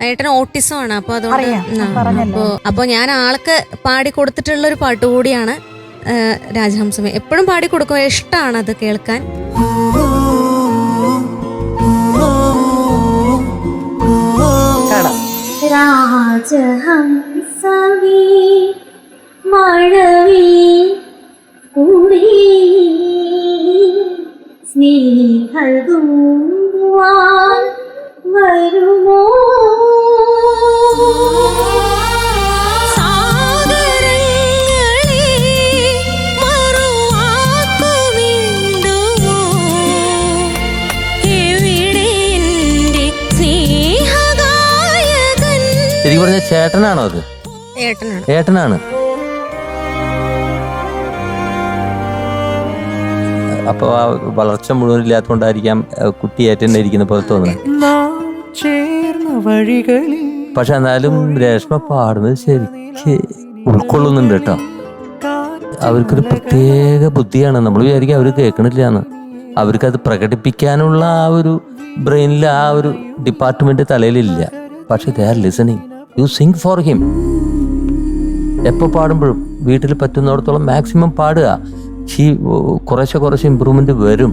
ഏട്ടന് ഓട്ടിസം ആണ്. അപ്പൊ അതുകൊണ്ട് അപ്പൊ ഞാൻ ആൾക്ക് പാടി കൊടുത്തിട്ടുള്ള ഒരു പാട്ട് കൂടിയാണ് രാജഹംസമേ. എപ്പോഴും പാടി കൊടുക്കും, ഇഷ്ടമാണ് അത് കേൾക്കാൻ. രാജഹംസമേ മഴവേ കൂടി സ്നേഹദൂവാൻ വരുമോ ശരിക്കും പറഞ്ഞ ചേട്ടനാണോ അത്? ഏട്ടനാണ്. അപ്പൊ ആ വളർച്ച മുഴുവൻ ഇല്ലാത്തതുകൊണ്ടായിരിക്കാം കുട്ടി ഏട്ടൻ്റെ ഇരിക്കുന്ന പോലെ തോന്നുന്നത്. പക്ഷെ എന്നാലും രേഷ്മ പാടുന്നത് ശരിക്ക് ഉൾക്കൊള്ളുന്നുണ്ട് കേട്ടോ. അവർക്കൊരു പ്രത്യേക ബുദ്ധിയാണ്. നമ്മൾ വിചാരിക്കും അവർ കേൾക്കണില്ലാന്ന്. അവർക്കത് പ്രകടിപ്പിക്കാനുള്ള ആ ഒരു ബ്രെയിനിൽ ആ ഒരു ഡിപ്പാർട്ട്മെന്റ് തലയിലില്ല. പക്ഷെ they are listening. U Singh for him. എപ്പോൾ പാടുമ്പോഴും വീട്ടിൽ പറ്റുന്നിടത്തോളം മാക്സിമം പാടുക. കുറേശ്ശെ ഇമ്പ്രൂവ്മെന്റ് വരും.